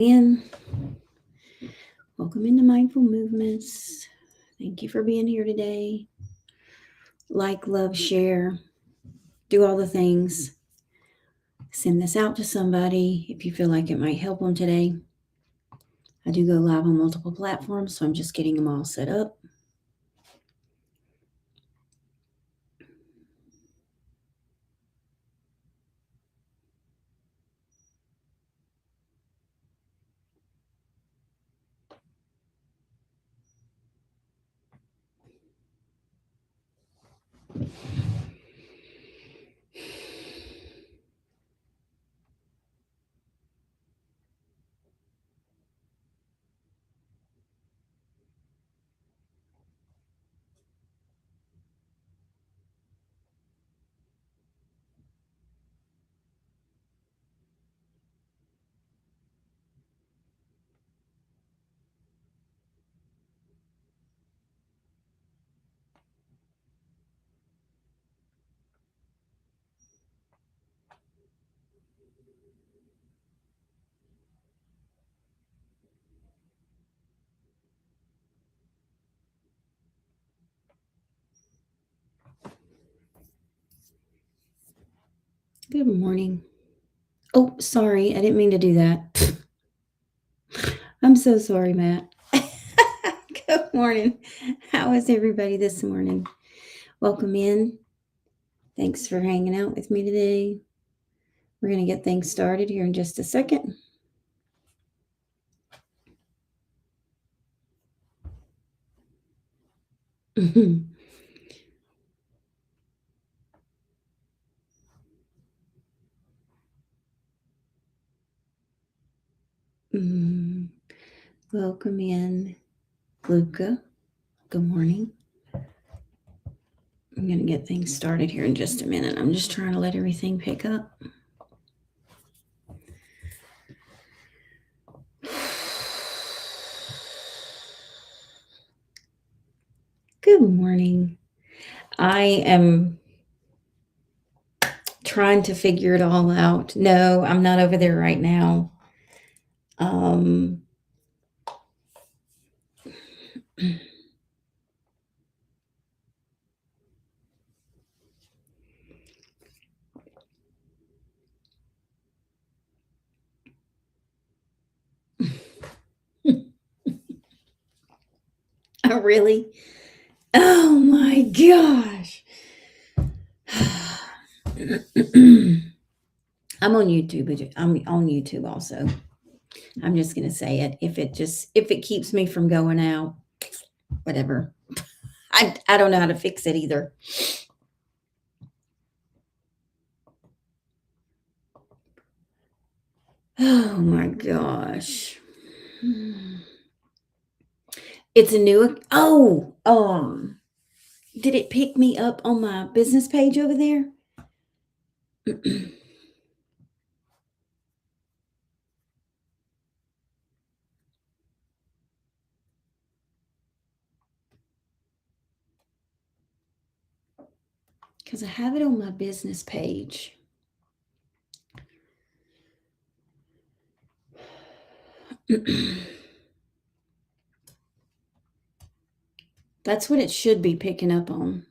And welcome into Mindful Movements. Thank you for being here today. Like, love, share, do all the things. Send this out to somebody if you feel like it might help them today. I do go live on multiple platforms, so I'm just getting them all set up. Good morning. Oh, sorry, I didn't mean to do that. I'm so sorry, Matt. Good morning. How is everybody this morning? Welcome in. Thanks for hanging out with me today. We're going to get things started here in just a second. Welcome in, Luca. Good morning. I'm going to get things started here in just a minute. I'm just trying to let everything pick up. Good morning. I am trying to figure it all out. No, I'm not over there right now. Oh, really? Oh my gosh. I'm on YouTube. I'm on YouTube also. I'm just going to say it. If it keeps me from going out, whatever. I don't know how to fix it either. Oh my gosh. It's a new did it pick me up on my business page over there? Because I have it on my business page. That's what it should be picking up on.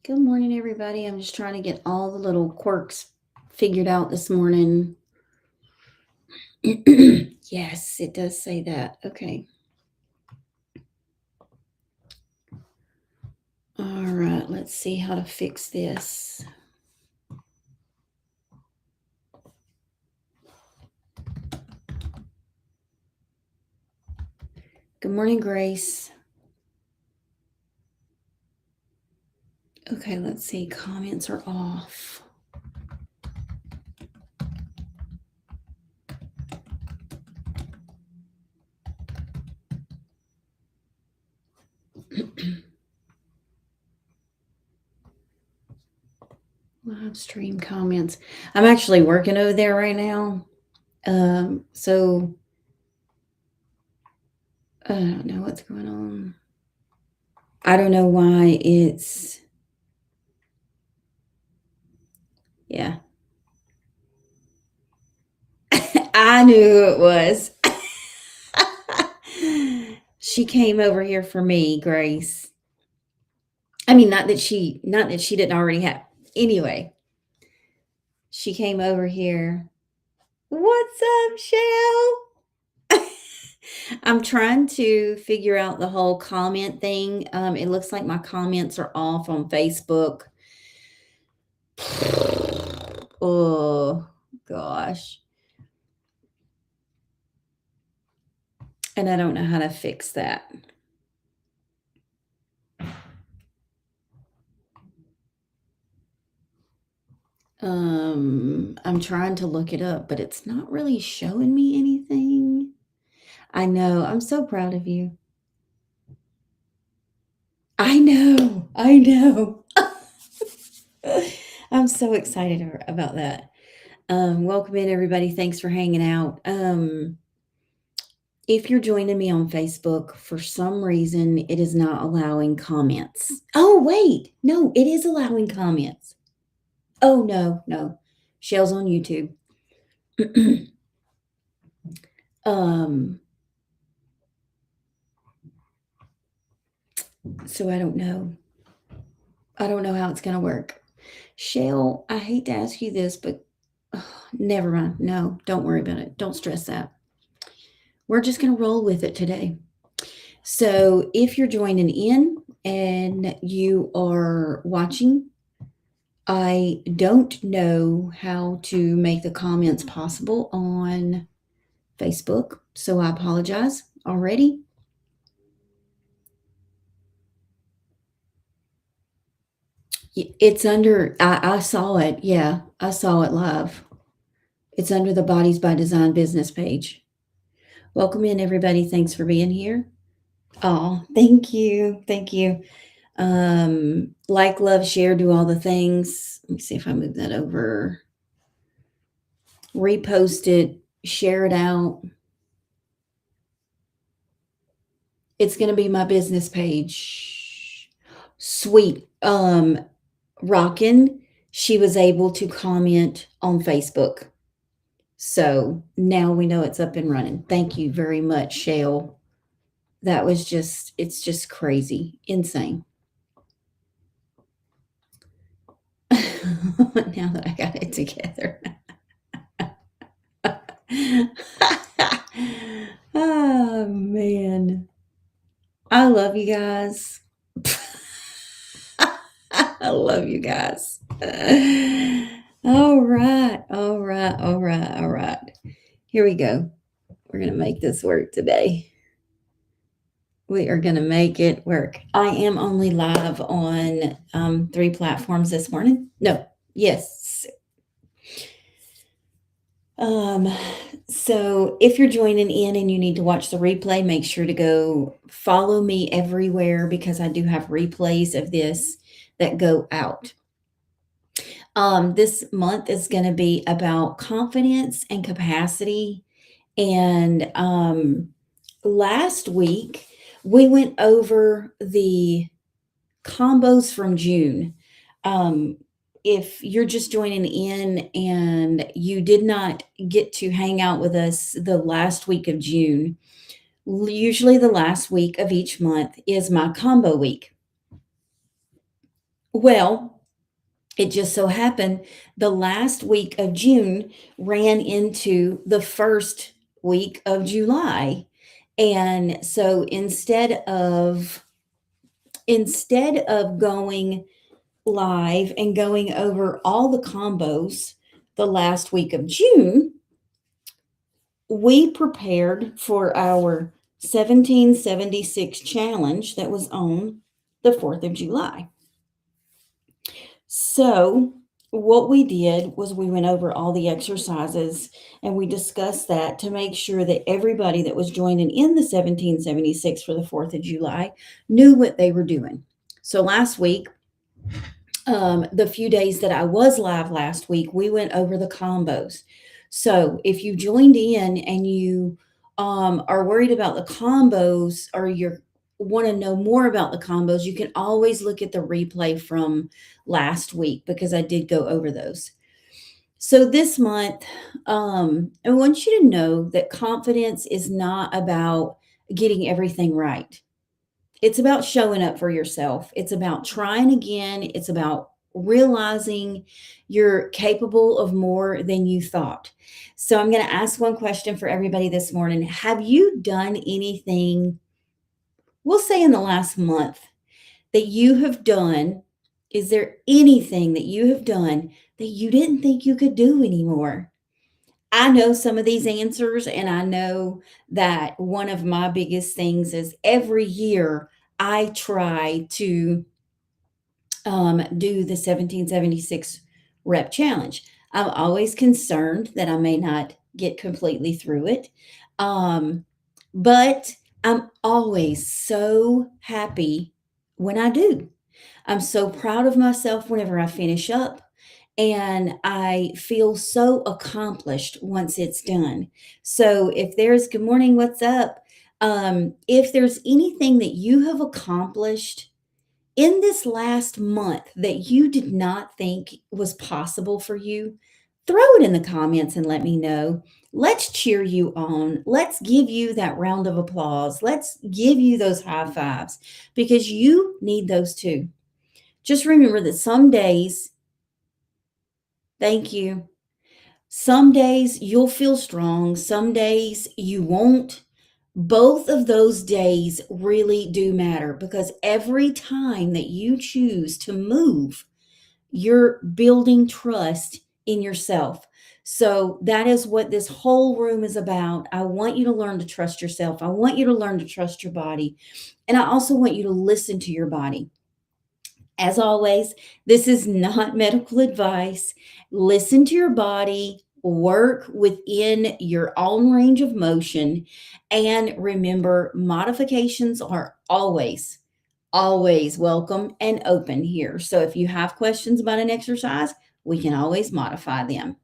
Good morning, everybody. I'm just trying to get all the little quirks figured out this morning. Yes, it does say that. Okay. All right, let's see how to fix this. Good morning, Grace. Okay, let's see. Comments are off. Live stream comments. I'm actually working over there right now. So I don't know what's going on. I don't know why it's, yeah. I knew it was. She came over here for me, Grace. I mean, not that she didn't already have. Anyway, she came over here. What's up, Shell? I'm trying to figure out the whole comment thing. It looks like my comments are off on Facebook. Oh gosh. And I don't know how to fix that. I'm trying to look it up, but it's not really showing me anything. I know. I'm so proud of you. I know. I know. I'm so excited about that. Welcome in, everybody. Thanks for hanging out. If you're joining me on Facebook, for some reason, it is not allowing comments. Oh, wait. No, it is allowing comments. Oh, no. Shell's on YouTube. So I don't know. I don't know how it's going to work. Shell, I hate to ask you this, but never mind. No, don't worry about it. Don't stress that. We're just going to roll with it today. So if you're joining in and you are watching, I don't know how to make the comments possible on Facebook, so I apologize already. It's under, I saw it. Yeah, I saw it live. It's under the Bodies by Design business page. Welcome in, everybody. Thanks for being here. Oh, thank you. Thank you. Like, love, share, do all the things. Let me see if I move that over. Repost it, share it out. It's going to be my business page. Sweet. Rockin', she was able to comment on Facebook. So now we know it's up and running. Thank you very much, Shale. That was it's just crazy, insane. Now that I got it together. Oh, man. I love you guys. I love you guys. All right. Here we go. We're going to make this work today. We are going to make it work. I am only live on 3 platforms this morning. No, yes. So if you're joining in and you need to watch the replay, make sure to go follow me everywhere because I do have replays of this that go out. This month is going to be about confidence and capacity. And last week, we went over the combos from June. If you're just joining in and you did not get to hang out with us the last week of June, usually the last week of each month is my combo week. Well, it just so happened the last week of June ran into the first week of July. And so instead of going live and going over all the combos the last week of June, we prepared for our 1776 challenge that was on the 4th of July. So what we did was we went over all the exercises and we discussed that to make sure that everybody that was joining in the 1776 for the 4th of July knew what they were doing. So last week, the few days that I was live last week, we went over the combos. So if you joined in and you are worried about the combos, or you want to know more about the combos, you can always look at the replay from last week because I did go over those. So this month, I want you to know that confidence is not about getting everything right. It's about showing up for yourself. It's about trying again. It's about realizing you're capable of more than you thought. So I'm going to ask one question for everybody this morning. Have you done anything, we'll say in the last month, that you have done? Is there anything that you have done that you didn't think you could do anymore? I know some of these answers, and I know that one of my biggest things is every year I try to do the 1776 rep challenge. I'm always concerned that I may not get completely through it. Um, but I'm always so happy when I do. I'm so proud of myself whenever I finish up, and I feel so accomplished once it's done. So if there's good morning, what's up? If there's anything that you have accomplished in this last month that you did not think was possible for you, throw it in the comments and let me know. Let's cheer you on. Let's give you that round of applause. Let's give you those high fives because you need those too. Just remember that some days, thank you. Some days you'll feel strong, some days you won't. Both of those days really do matter because every time that you choose to move, you're building trust in yourself. So that is what this whole room is about. I want you to learn to trust yourself. I want you to learn to trust your body. And I also want you to listen to your body. As always, this is not medical advice. Listen to your body, work within your own range of motion, and remember modifications are always welcome and open here. So if you have questions about an exercise, we can always modify them.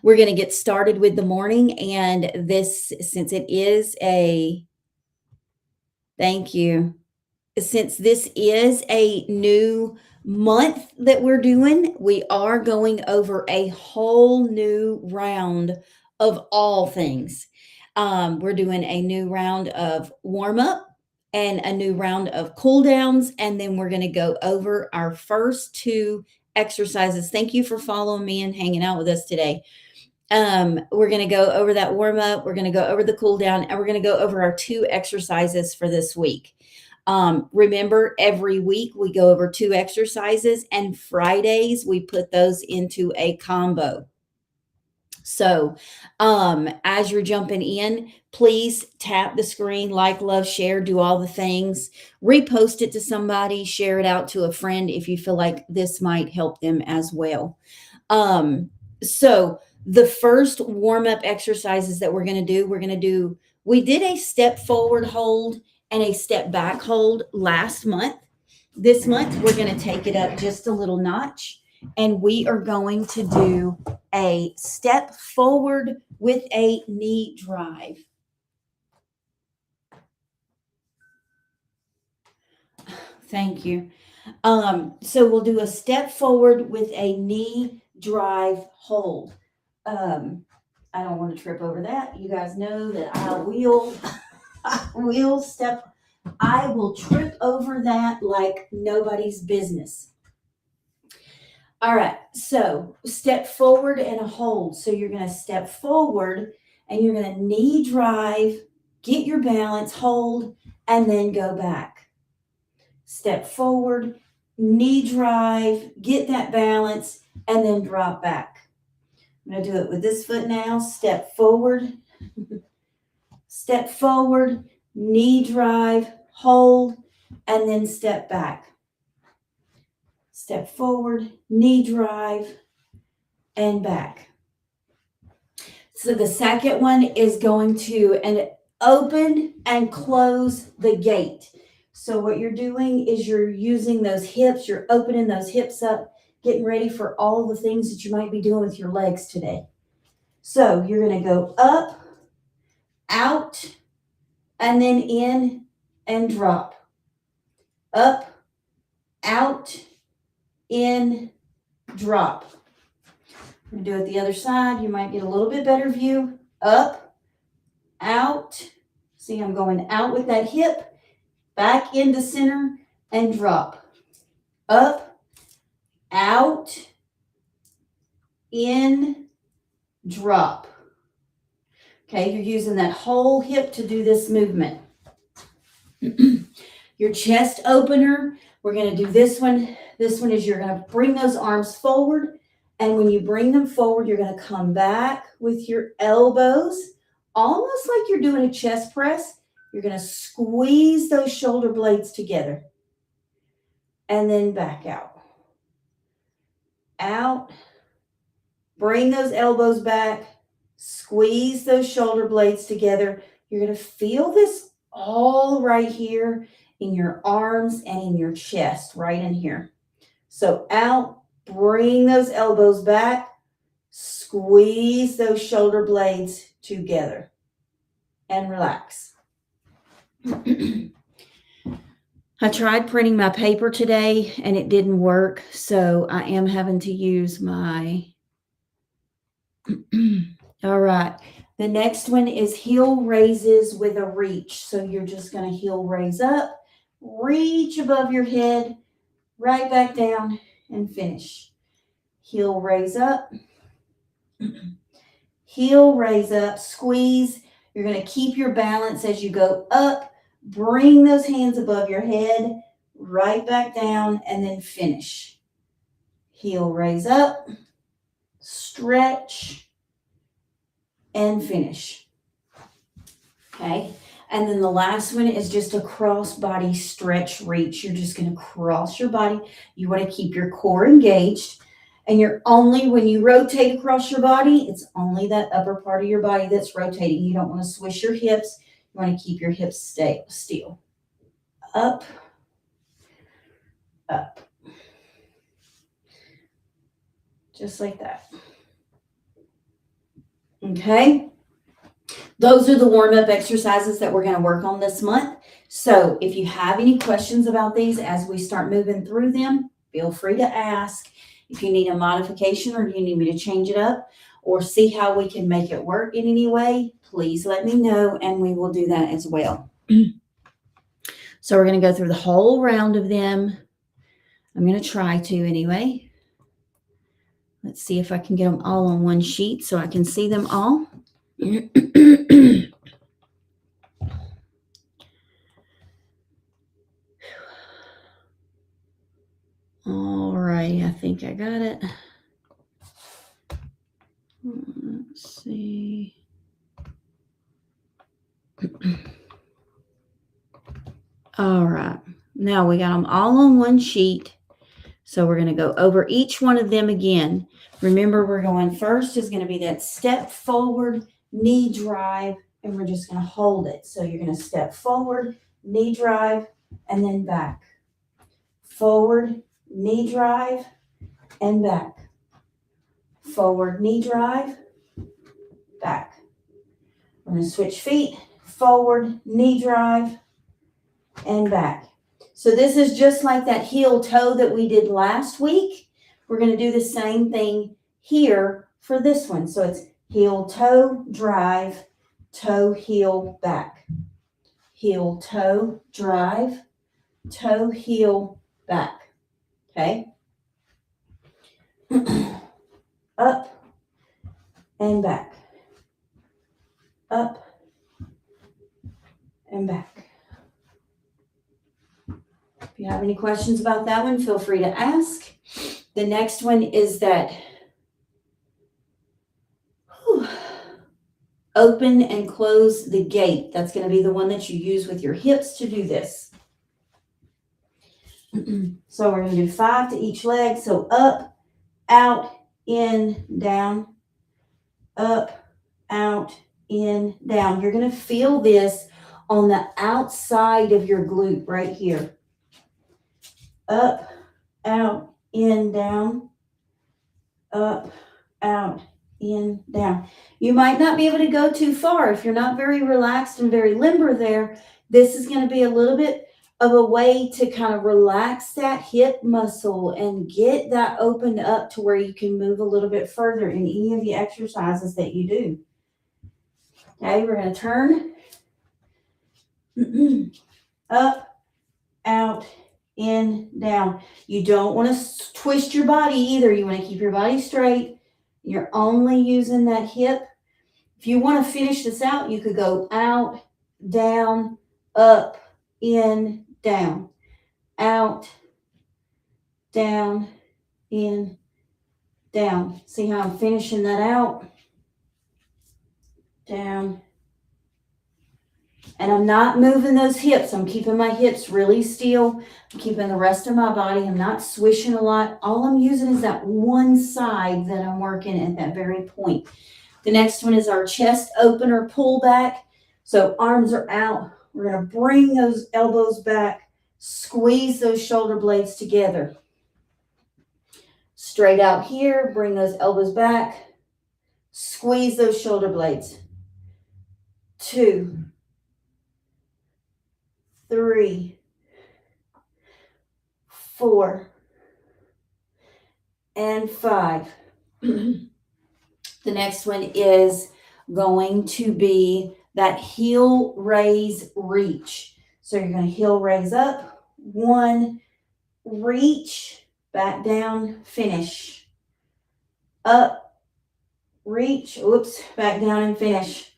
We're going to get started with the morning, and this, since it is a, thank you. Since this is a new month that we're doing, we are going over a whole new round of all things. We're doing a new round of warm up and a new round of cool downs, and then we're going to go over our first two exercises. Thank you for following me and hanging out with us today. We're going to go over that warm up, we're going to go over the cool down, and we're going to go over our two exercises for this week. Remember, every week we go over two exercises, and Fridays we put those into a combo. So, as you're jumping in, please tap the screen, like, love, share, do all the things, repost it to somebody, share it out to a friend if you feel like this might help them as well. So the first warm-up exercises that we're going to do, we did a step forward hold and a step back hold last month. This month, we're going to take it up just a little notch, and we are going to do a step forward with a knee drive. Thank you. So we'll do a step forward with a knee drive hold. I don't want to trip over that. You guys know that I will trip over that like nobody's business. All right, so step forward and a hold. So you're going to step forward and you're going to knee drive, get your balance, hold, and then go back. Step forward, knee drive, get that balance, and then drop back. I'm going to do it with this foot now. Step forward, knee drive, hold, and then step back. Step forward, knee drive, and back. So the second one is going to open and close the gate. So what you're doing is you're using those hips, you're opening those hips up, getting ready for all the things that you might be doing with your legs today. So you're going to go up, out, and then in and drop. Up, out, in, drop. I'm going to do it the other side. You might get a little bit better view. Up, out. See, I'm going out with that hip, back into center, and drop. Up, out, in, drop. Okay, you're using that whole hip to do this movement. Your chest opener, we're going to do this one. This one is you're going to bring those arms forward. And when you bring them forward, you're going to come back with your elbows, almost like you're doing a chest press. You're going to squeeze those shoulder blades together. And then back out. Out. Bring those elbows back. Squeeze those shoulder blades together. You're going to feel this all right here in your arms and in your chest, right in here. So out, bring those elbows back, squeeze those shoulder blades together, and relax. I tried printing my paper today and it didn't work, so I am having to use my... All right. The next one is heel raises with a reach. So you're just going to heel raise up, reach above your head, right back down, and finish. Heel raise up, heel raise up, squeeze. You're going to keep your balance as you go up. Bring those hands above your head, right back down, and then finish. Heel raise up, stretch, and finish. Okay. And then the last one is just a cross body stretch reach. You're just going to cross your body. You want to keep your core engaged. And you're only, when you rotate across your body, it's only that upper part of your body that's rotating. You don't want to swish your hips. You want to keep your hips still. Up, up. Just like that. Okay. Those are the warm-up exercises that we're going to work on this month. So if you have any questions about these as we start moving through them, feel free to ask. If you need a modification or you need me to change it up or see how we can make it work in any way, please let me know and we will do that as well. So we're going to go through the whole round of them. I'm going to try to anyway. Let's see if I can get them all on one sheet so I can see them all. All right, I think I got it. Let's see. All right, now we got them all on one sheet. So we're going to go over each one of them again. Remember, we're going first is going to be that step forward, knee drive, and we're just going to hold it. So you're going to step forward, knee drive, and then back. Forward, knee drive, and back. Forward, knee drive, back. We're going to switch feet, forward, knee drive, and back. So this is just like that heel toe that we did last week. We're going to do the same thing here for this one. So it's heel toe, drive, toe, heel, back. Heel toe, drive, toe, heel, back. Okay. Up and back. Up and back. If you have any questions about that one, feel free to ask. The next one is that open and close the gate. That's going to be the one that you use with your hips to do this. So we're going to do 5 to each leg. So up, out, in, down. Up, out, in, down. You're going to feel this on the outside of your glute right here. Up, out, in, down. Up, out, in, down. You might not be able to go too far. If you're not very relaxed and very limber there, this is going to be a little bit of a way to kind of relax that hip muscle and get that opened up to where you can move a little bit further in any of the exercises that you do. Okay, we're going to turn up, out, in, down. You don't want to twist your body either. You want to keep your body straight. You're only using that hip. If you want to finish this out, you could go out, down, up, in, down, out, down, in, down. See how I'm finishing that out? Down. And I'm not moving those hips. I'm keeping my hips really still. I'm keeping the rest of my body. I'm not swishing a lot. All I'm using is that one side that I'm working at that very point. The next one is our chest opener pull back. So arms are out. We're going to bring those elbows back. Squeeze those shoulder blades together. Straight out here. Bring those elbows back. Squeeze those shoulder blades. 2, 3, 4, and 5. The next one is going to be that heel raise reach. So you're going to heel raise up. 1, reach, back down, finish. Up, reach, oops, back down and finish.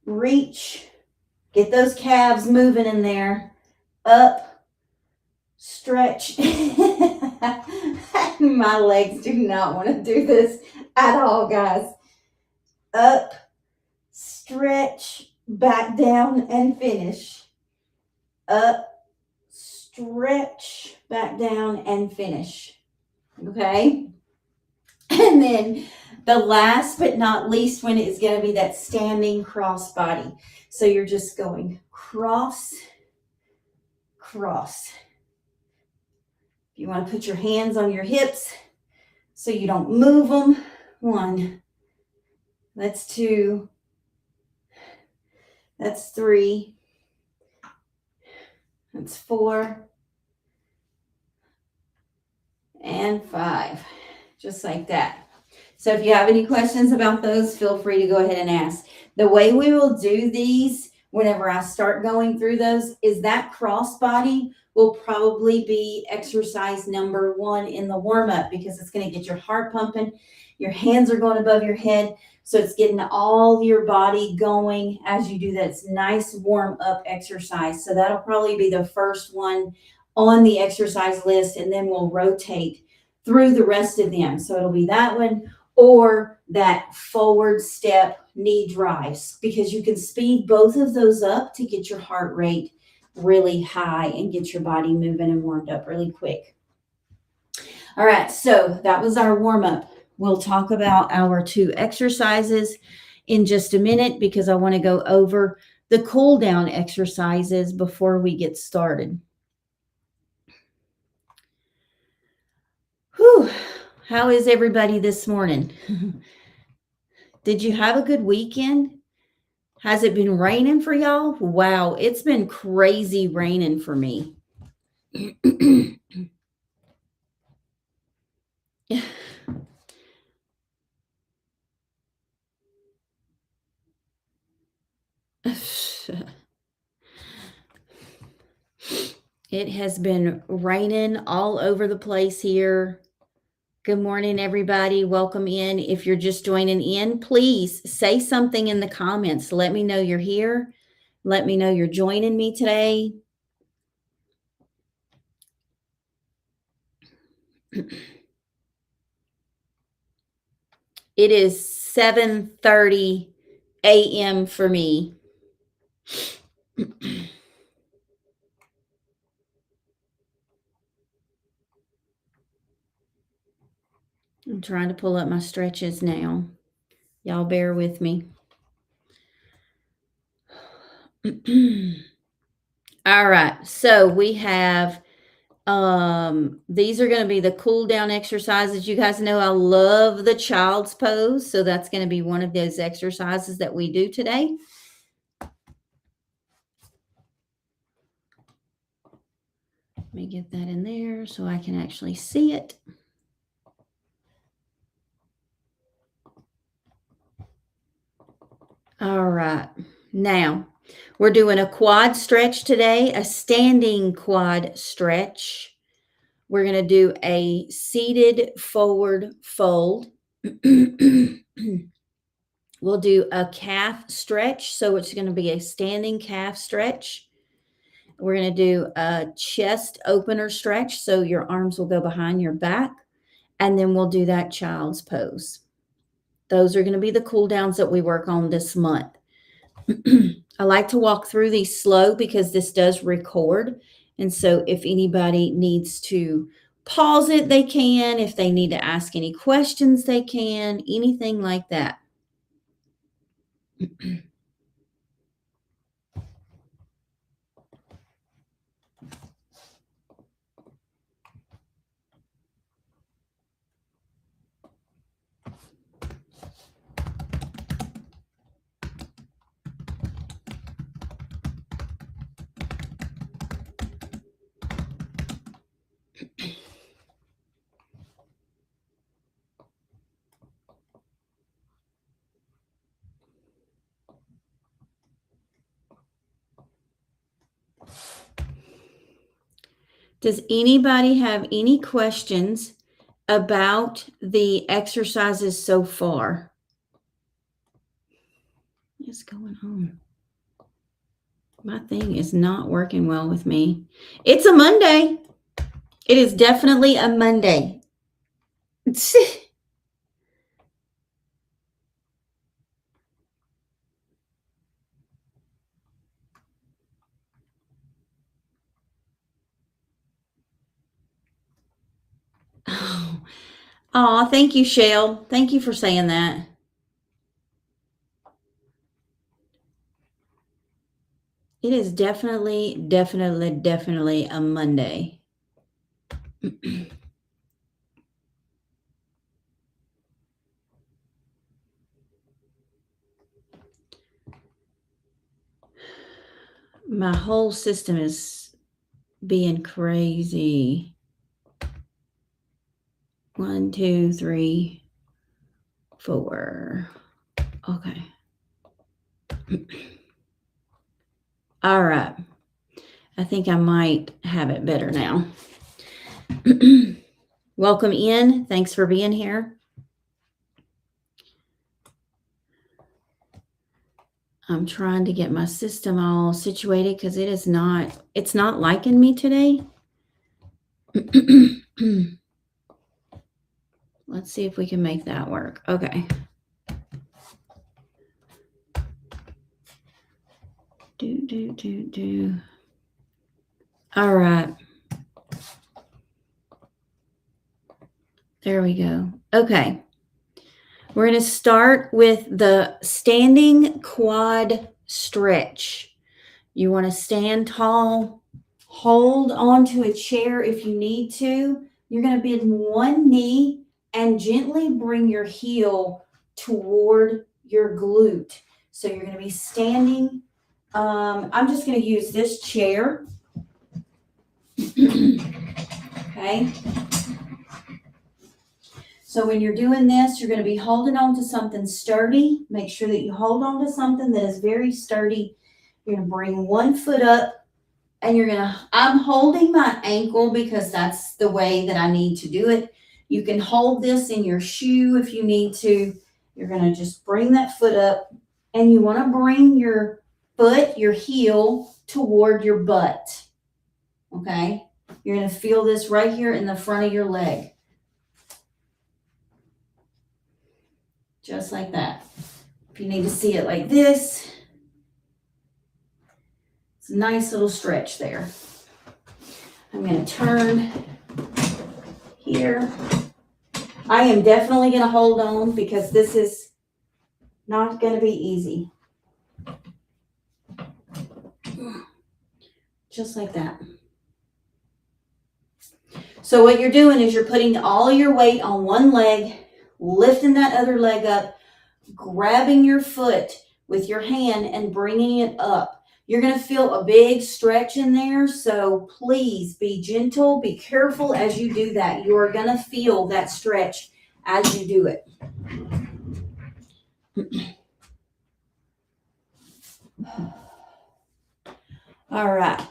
Reach, get those calves moving in there. Up, stretch. My legs do not want to do this at all, guys. Up, stretch, back down and finish. Up, stretch, back down and finish. Okay? And then the last but not least one is going to be that standing cross body. So you're just going cross, cross. You want to put your hands on your hips so you don't move them. 1. That's 2. That's 3. That's 4. And 5. Just like that. So if you have any questions about those, feel free to go ahead and ask. The way we will do these whenever I start going through those is that cross body will probably be exercise number 1 in the warm-up because it's going to get your heart pumping. Your hands are going above your head. So it's getting all your body going as you do that. It's nice warm-up exercise. So that'll probably be the first one on the exercise list, and then we'll rotate through the rest of them. So it'll be that one or that forward step knee drives, because you can speed both of those up to get your heart rate really high and get your body moving and warmed up really quick. All right, so that was our warm-up. We'll talk about our 2 exercises in just a minute because I want to go over the cool down exercises before we get started. Whew. How is everybody this morning? Did you have a good weekend? Has it been raining for y'all? Wow, it's been crazy raining for me. It has been raining all over the place here. Good morning, everybody. Welcome in. If you're just joining in, please say something in the comments. Let me know you're here. Let me know you're joining me today. It is 7:30 a.m. for me. I'm trying to pull up my stretches now. Y'all bear with me. All right. So we have These are going to be the cool down exercises. You guys know I love the child's pose. So that's going to be one of those exercises that we do today. Let me get that in there so I can actually see it. All right. Now, we're doing a quad stretch today, a standing quad stretch. We're going to do a seated forward fold. We'll do a calf stretch. So it's going to be a standing calf stretch. We're going to do a chest opener stretch. So your arms will go behind your back. And then we'll do that child's pose. Those are going to be the cool downs that we work on this month. I like to walk through these slow because this does record. And so if anybody needs to pause it, they can. If they need to ask any questions, they can. Anything like that. Does anybody have any questions about the exercises so far? What's going on? My thing is not working well with me. It's a Monday. It is definitely a Monday. Oh, thank you, Shell. Thank you for saying that. It is definitely a Monday. My whole system is being crazy. 1, 2, 3, 4. Okay. All right. I think I might have it better now. Welcome in. Thanks for being here. I'm trying to get my system all situated because it's not liking me today. Let's see if we can make that work. Okay. All right. There we go. Okay. We're going to start with the standing quad stretch. You want to stand tall, hold onto a chair if you need to. You're going to bend one knee and gently bring your heel toward your glute. So you're going to be standing. I'm just going to use this chair. Okay. So when you're doing this, you're going to be holding on to something sturdy. Make sure that you hold on to something that is very sturdy. You're going to bring one foot up and I'm holding my ankle because that's the way that I need to do it. You can hold this in your shoe if you need to. You're going to just bring that foot up and you want to bring your foot, your heel toward your butt. Okay. You're going to feel this right here in the front of your leg. Just like that. If you need to see it like this, it's a nice little stretch there. I'm going to turn here. I am definitely going to hold on because this is not going to be easy. Just like that. So what you're doing is you're putting all your weight on one leg, lifting that other leg up, grabbing your foot with your hand and bringing it up. You're going to feel a big stretch in there, so please be gentle, be careful as you do that. You are going to feel that stretch as you do it. All right.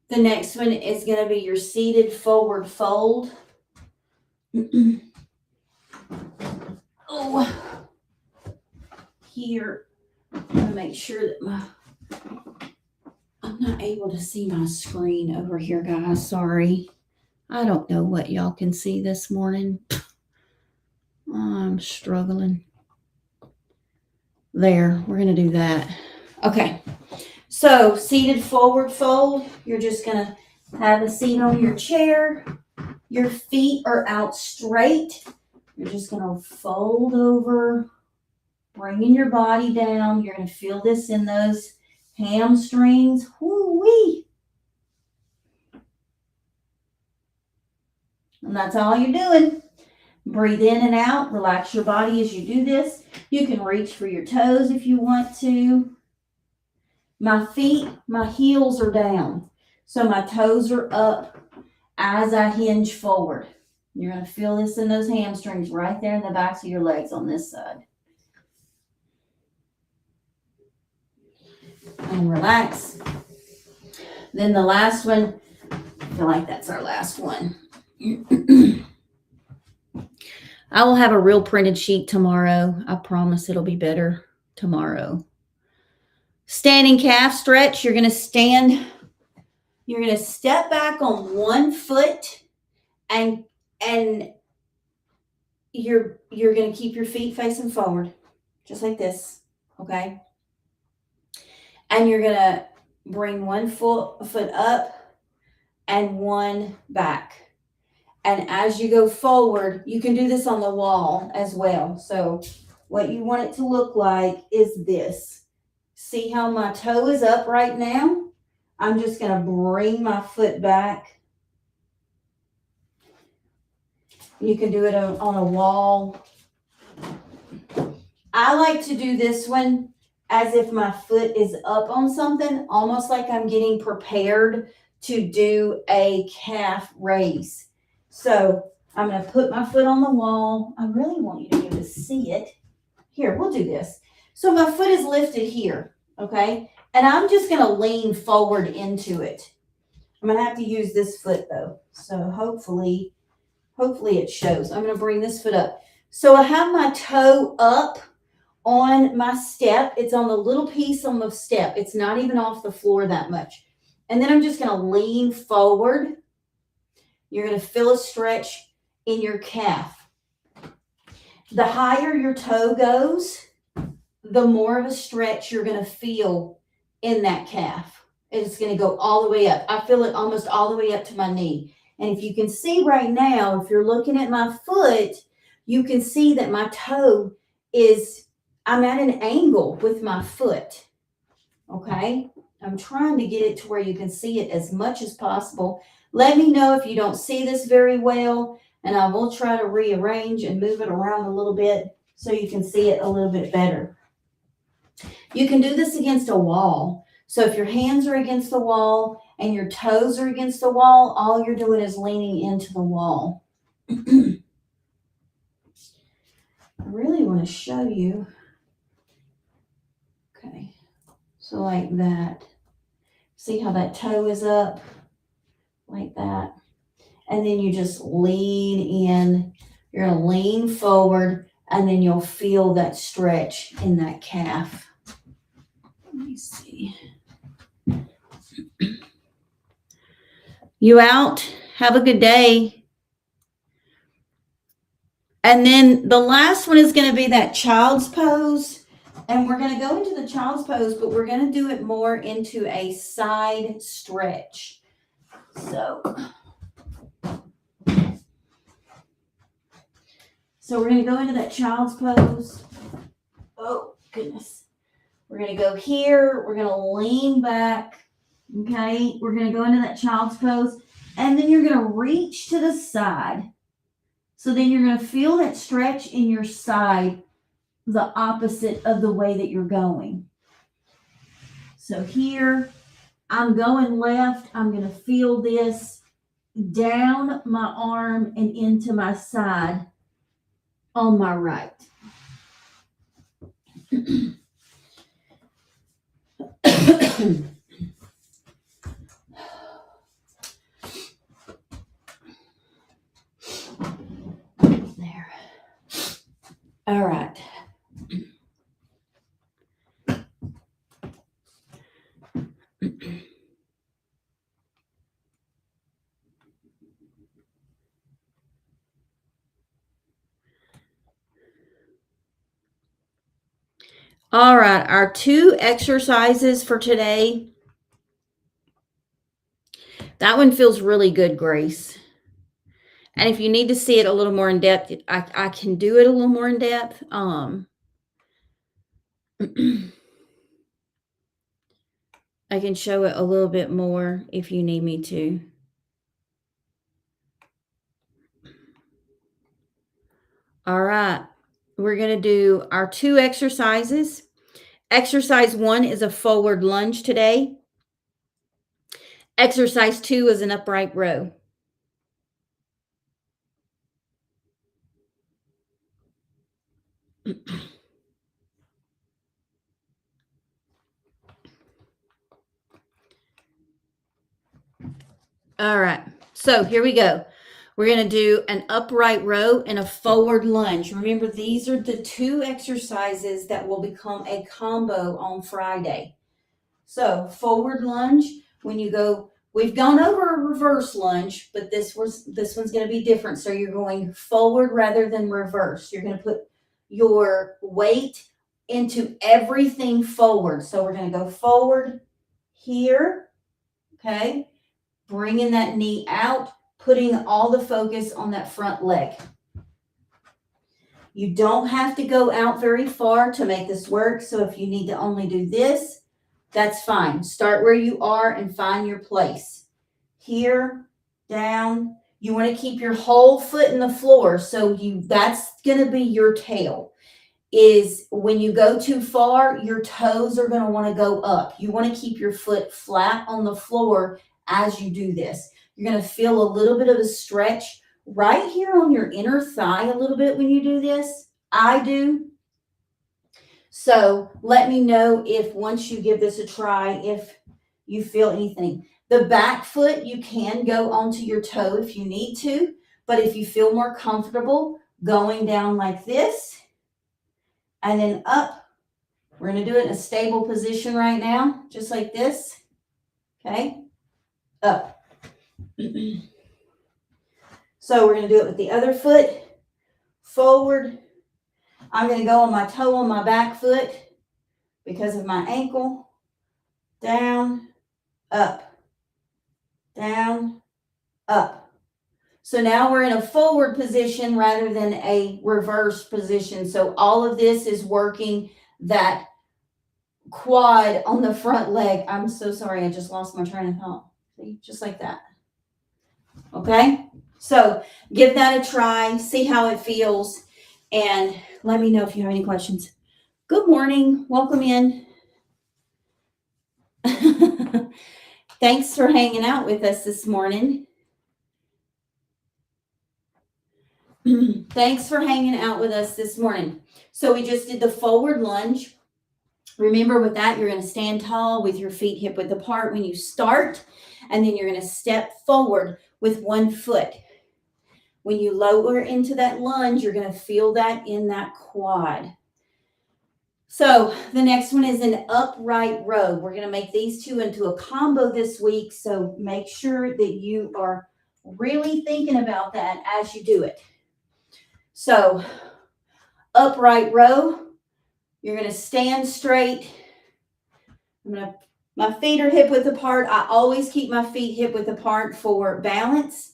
The next one is going to be your seated forward fold. Oh, here, I'm going to make sure that I'm not able to see my screen over here, guys. Sorry. I don't know what y'all can see this morning. I'm struggling. There, we're going to do that. Okay. So, seated forward fold. You're just going to have a seat on your chair. Your feet are out straight. You're just going to fold over, bringing your body down. You're going to feel this in those hamstrings. Woo-wee. And that's all you're doing. Breathe in and out. Relax your body as you do this. You can reach for your toes if you want to. My feet, my heels are down. So my toes are up as I hinge forward. You're going to feel this in those hamstrings right there in the backs of your legs on this side. And relax. Then the last one, I feel like that's our last one. I will have a real printed sheet tomorrow. I promise it'll be better tomorrow. Standing calf stretch. You're going to stand. You're going to step back on one foot and you're going to keep your feet facing forward, just like this, okay? And you're going to bring one foot up and one back. And as you go forward, you can do this on the wall as well. So what you want it to look like is this. See how my toe is up right now? I'm just going to bring my foot back. You can do it on a wall. I like to do this one as if my foot is up on something, almost like I'm getting prepared to do a calf raise. So I'm going to put my foot on the wall. I really want you to be able to see it. Here, we'll do this. So my foot is lifted here, okay? And I'm just going to lean forward into it. I'm going to have to use this foot though. So hopefully it shows. I'm going to bring this foot up. So I have my toe up on my step. It's on the little piece on the step. It's not even off the floor that much. And then I'm just going to lean forward. You're going to feel a stretch in your calf. The higher your toe goes, the more of a stretch you're going to feel in that calf. It's going to go all the way up. I feel it almost all the way up to my knee. And if you can see right now, if you're looking at my foot, you can see that my toe I'm at an angle with my foot. Okay? I'm trying to get it to where you can see it as much as possible. Let me know if you don't see this very well, and I will try to rearrange and move it around a little bit so you can see it a little bit better. You can do this against a wall. So if your hands are against the wall and your toes are against the wall, all you're doing is leaning into the wall. I really want to show you. Okay, so like that. See how that toe is up? Like that. And then you just lean in. You're going to lean forward, and then you'll feel that stretch in that calf. Let me see. You out? Have a good day. And then the last one is going to be that child's pose. And we're going to go into the child's pose, but we're going to do it more into a side stretch. So we're going to go into that child's pose. Oh, goodness. We're going to go here. We're going to lean back. Okay. We're going to go into that child's pose. And then you're going to reach to the side. So then you're going to feel that stretch in your side, the opposite of the way that you're going. So here, I'm going left. I'm going to feel this down my arm and into my side on my right. There. All right. All right, our 2 exercises for today. That one feels really good, Grace. And if you need to see it a little more in depth, I can do it a little more in depth. I can show it a little bit more if you need me to. All right, we're going to do our 2 exercises. Exercise 1 is a forward lunge today. Exercise 2 is an upright row. All right, so here we go. We're going to do an upright row and a forward lunge. Remember, these are the 2 exercises that will become a combo on Friday. So forward lunge, when you go, we've gone over a reverse lunge, but this one's going to be different. So you're going forward rather than reverse. You're going to put your weight into everything forward. So we're going to go forward here, okay? Bringing that knee out, putting all the focus on that front leg. You don't have to go out very far to make this work. So if you need to only do this, that's fine. Start where you are and find your place. Here, down. You want to keep your whole foot in the floor. So that's going to be your tail. Is when you go too far, your toes are going to want to go up. You want to keep your foot flat on the floor as you do this. You're going to feel a little bit of a stretch right here on your inner thigh a little bit when you do this. I do. So let me know if once you give this a try, if you feel anything. The back foot, you can go onto your toe if you need to, but if you feel more comfortable going down like this and then up, we're going to do it in a stable position right now, just like this. Okay, up. So we're going to do it with the other foot, forward. I'm going to go on my toe on my back foot because of my ankle, down, up, down, up. So now we're in a forward position rather than a reverse position. So all of this is working that quad on the front leg. I'm so sorry, I just lost my train of thought. See, just like that. Okay, so give that a try, see how it feels, and let me know if you have any questions. Good morning, welcome in. Thanks for hanging out with us this morning. Thanks for hanging out with us this morning. So we just did the forward lunge. Remember with that, you're going to stand tall with your feet hip width apart when you start, and then you're going to step forward with one foot. When you lower into that lunge, you're going to feel that in that quad. So the next one is an upright row. We're going to make these 2 into a combo this week. So make sure that you are really thinking about that as you do it. So upright row, you're going to stand straight. My feet are hip width apart. I always keep my feet hip width apart for balance.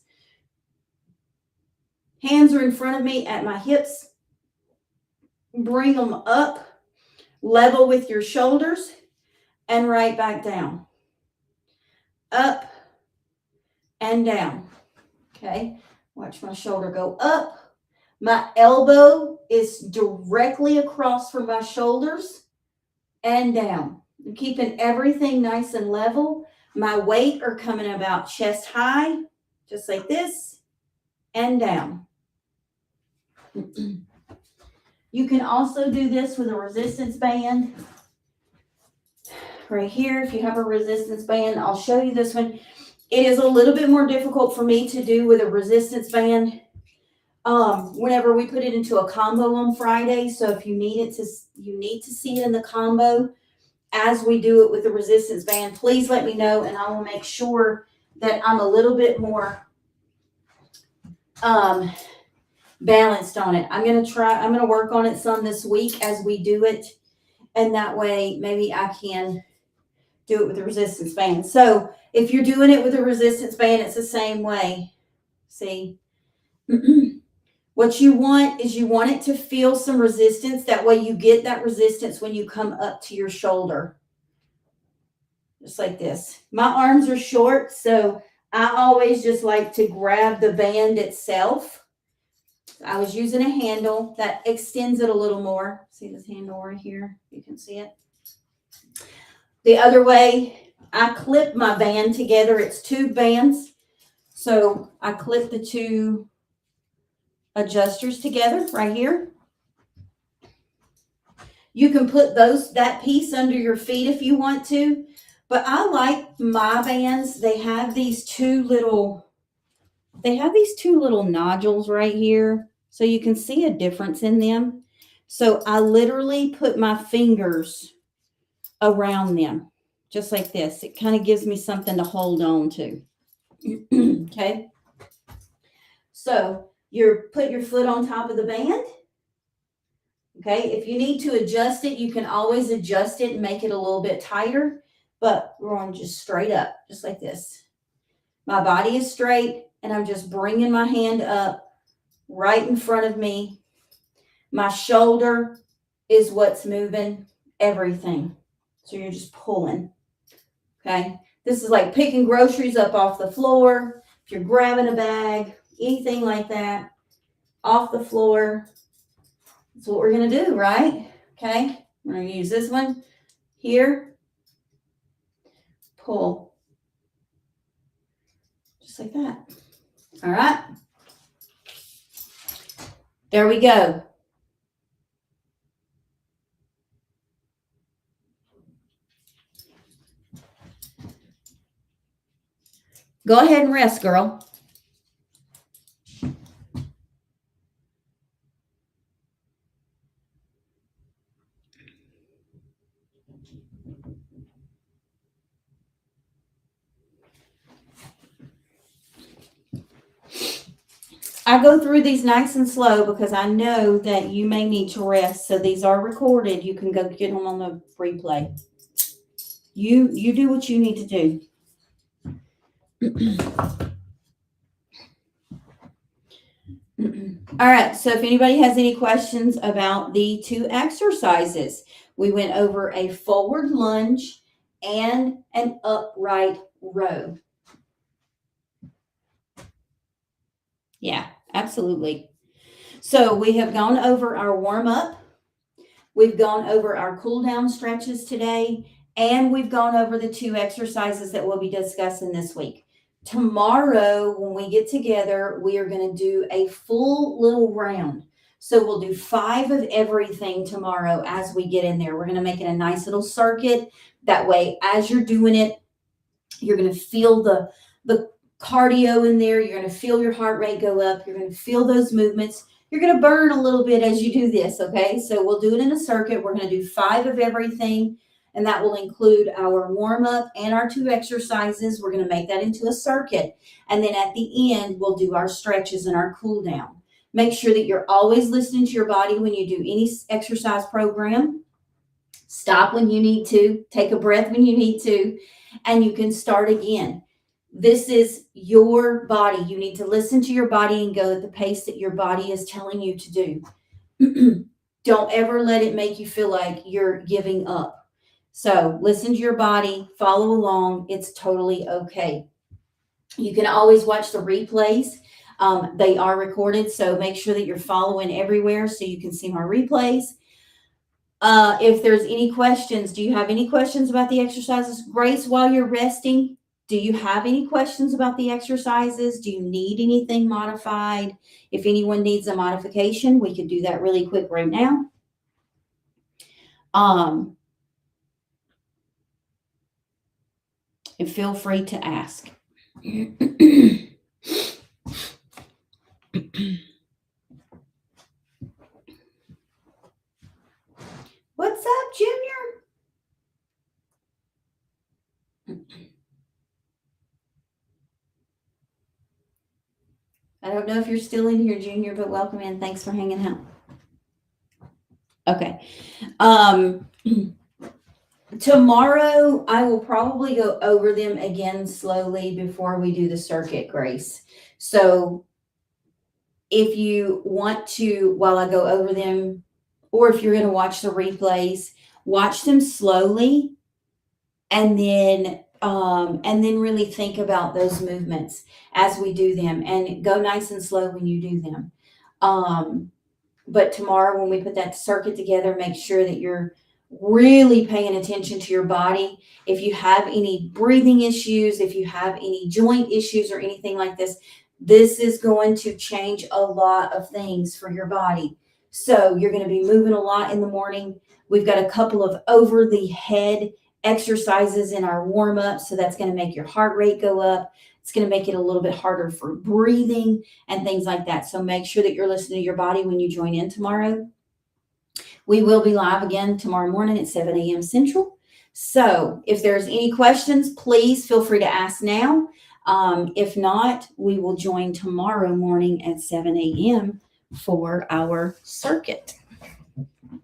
Hands are in front of me at my hips. Bring them up. Level with your shoulders and right back down. Up and down. Okay, watch my shoulder go up. My elbow is directly across from my shoulders and down. I'm keeping everything nice and level. My weight are coming about chest high, just like this, and down. You can also do this with a resistance band. Right here, if you have a resistance band, I'll show you this one. It is a little bit more difficult for me to do with a resistance band whenever we put it into a combo on Friday. So if you need it to, you need to see it in the combo as we do it with the resistance band, please let me know and I will make sure that I'm a little bit more balanced on it. I'm going to work on it some this week as we do it. And that way maybe I can do it with the resistance band. So if you're doing it with a resistance band, it's the same way. See? What you want is you want it to feel some resistance. That way you get that resistance when you come up to your shoulder. Just like this. My arms are short, so I always just like to grab the band itself. I was using a handle that extends it a little more. See this handle right here? You can see it. The other way, I clip my band together. It's two bands. So I clip the two adjusters together right here. You can put that piece under your feet if you want to, but I like my bands. They have these two little nodules right here, so you can see a difference in them. So I literally put my fingers around them, just like this. It kind of gives me something to hold on to. Okay. So you put your foot on top of the band. Okay. If you need to adjust it, you can always adjust it and make it a little bit tighter, but we're on just straight up, just like this. My body is straight and I'm just bringing my hand up right in front of me. My shoulder is what's moving everything. So you're just pulling. Okay. This is like picking groceries up off the floor. If you're grabbing a bag, anything like that, off the floor. That's what we're going to do, right? Okay. We're going to use this one here. Pull. Just like that. All right. There we go. Go ahead and rest, girl. I go through these nice and slow because I know that you may need to rest. So these are recorded. You can go get them on the replay. You do what you need to do. All right. So if anybody has any questions about the two exercises, we went over a forward lunge and an upright row. Yeah, absolutely. So we have gone over our warm-up. We've gone over our cool-down stretches today, and we've gone over the two exercises that we'll be discussing this week. Tomorrow, when we get together, we are going to do a full little round. So we'll do 5 of everything tomorrow as we get in there. We're going to make it a nice little circuit. That way, as you're doing it, you're going to feel the cardio in there. You're going to feel your heart rate go up. You're going to feel those movements. You're going to burn a little bit as you do this, okay? So we'll do it in a circuit. We're going to do 5 of everything, and that will include our warm-up and our 2 exercises. We're going to make that into a circuit. And then at the end, we'll do our stretches and our cool-down. Make sure that you're always listening to your body when you do any exercise program. Stop when you need to. Take a breath when you need to. And you can start again. This is your body. You need to listen to your body and go at the pace that your body is telling you to do. Don't ever let it make you feel like you're giving up. So listen to your body, follow along. It's totally okay. You can always watch the replays. They are recorded, so make sure that you're following everywhere so you can see my replays. If there's any questions, do you have any questions about the exercises? Grace, while you're resting, do you have any questions about the exercises? Do you need anything modified? If anyone needs a modification, we could do that really quick right now. And feel free to ask. What's up, Junior? I don't know if you're still in here, Junior, but welcome in. Thanks for hanging out. Okay. Tomorrow, I will probably go over them again slowly before we do the circuit, Grace. So if you want to, while I go over them, or if you're going to watch the replays, watch them slowly and then really think about those movements as we do them, and go nice and slow when you do them. But tomorrow, when we put that circuit together, make sure that you're really paying attention to your body. If you have any breathing issues, if you have any joint issues or anything like this, this is going to change a lot of things for your body. So you're going to be moving a lot in the morning. We've got a couple of over the head exercises in our warm up. So that's going to make your heart rate go up. It's going to make it a little bit harder for breathing and things like that. So make sure that you're listening to your body when you join in tomorrow. We will be live again tomorrow morning at 7 a.m. Central. So if there's any questions, please feel free to ask now. If not, we will join tomorrow morning at 7 a.m. for our circuit.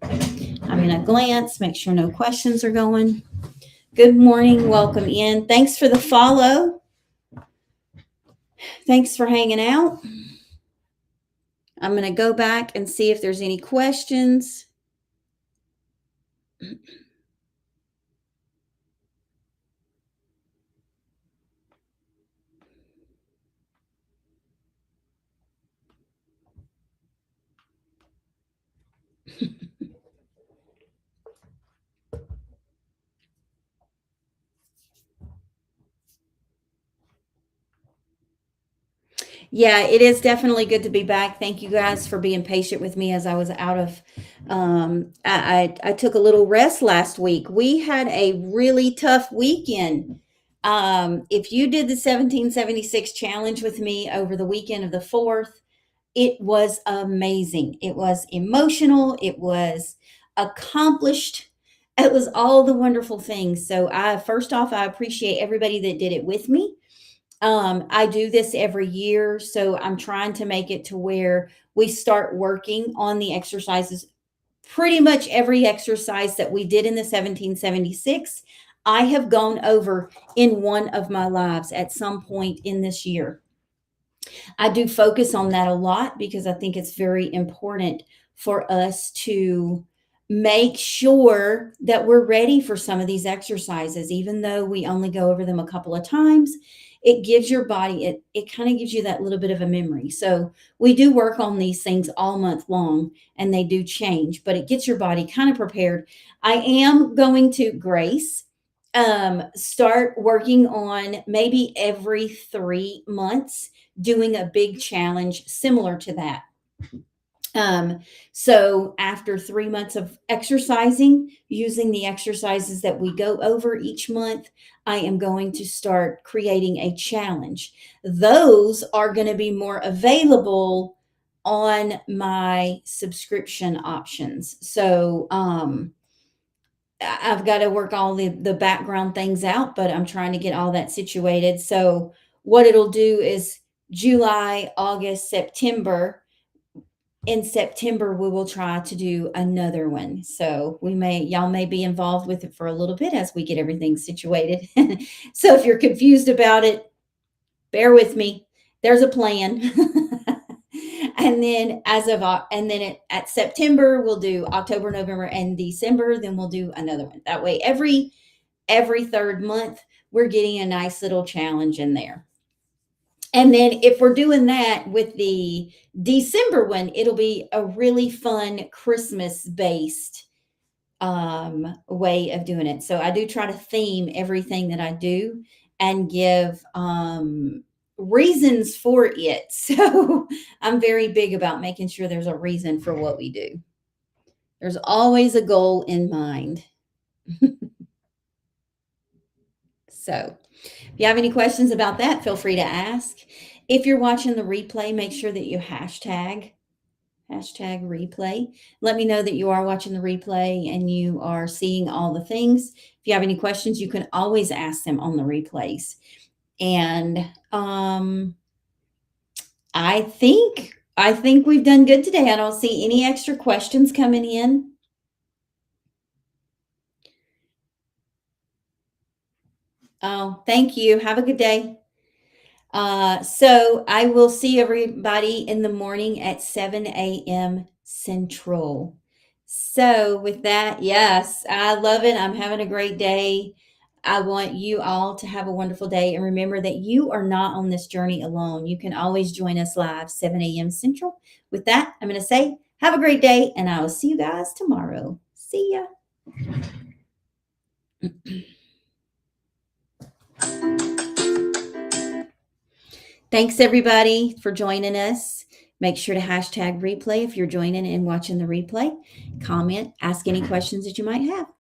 I'm going to glance, make sure no questions are going. Good morning. Welcome in. Thanks for the follow. Thanks for hanging out. I'm going to go back and see if there's any questions. Yeah, it is definitely good to be back. Thank you guys for being patient with me as I was out of, I took a little rest last week. We had a really tough weekend. If you did the 1776 challenge with me over the weekend of the 4th, it was amazing. It was emotional. It was accomplished. It was all the wonderful things. So first off, I appreciate everybody that did it with me. I do this every year, so I'm trying to make it to where we start working on the exercises. Pretty much every exercise that we did in the 1776, I have gone over in one of my lives at some point in this year. I do focus on that a lot because I think it's very important for us to make sure that we're ready for some of these exercises, even though we only go over them a couple of times. It gives your body, it kind of gives you that little bit of a memory. So we do work on these things all month long, and they do change, but it gets your body kind of prepared. I am going to, Grace, start working on maybe every 3 months doing a big challenge similar to that. So after 3 months of exercising, using the exercises that we go over each month, I am going to start creating a challenge. Those are going to be more available on my subscription options. So, I've got to work all the background things out, but I'm trying to get all that situated. So what it'll do is July, August, September. In September, we will try to do another one. So y'all may be involved with it for a little bit as we get everything situated. So if you're confused about it, bear with me. There's a plan. And then at September, we'll do October, November, and December. Then we'll do another one. That way, every third month, we're getting a nice little challenge in there. And then if we're doing that with the December one, it'll be a really fun Christmas based way of doing it. So I do try to theme everything that I do and give reasons for it. So I'm very big about making sure there's a reason for what we do. There's always a goal in mind. So if you have any questions about that, feel free to ask. If you're watching the replay, make sure that you hashtag replay. Let me know that you are watching the replay and you are seeing all the things. If you have any questions, you can always ask them on the replays. And I think we've done good today. I don't see any extra questions coming in. Oh, thank you. Have a good day. So I will see everybody in the morning at 7 a.m. Central. So with that, yes, I love it. I'm having a great day. I want you all to have a wonderful day. And remember that you are not on this journey alone. You can always join us live, 7 a.m. Central. With that, I'm going to say, have a great day, and I will see you guys tomorrow. See ya. Thanks, everybody, for joining us. Make sure to hashtag replay if you're joining and watching the replay. Comment, ask any questions that you might have.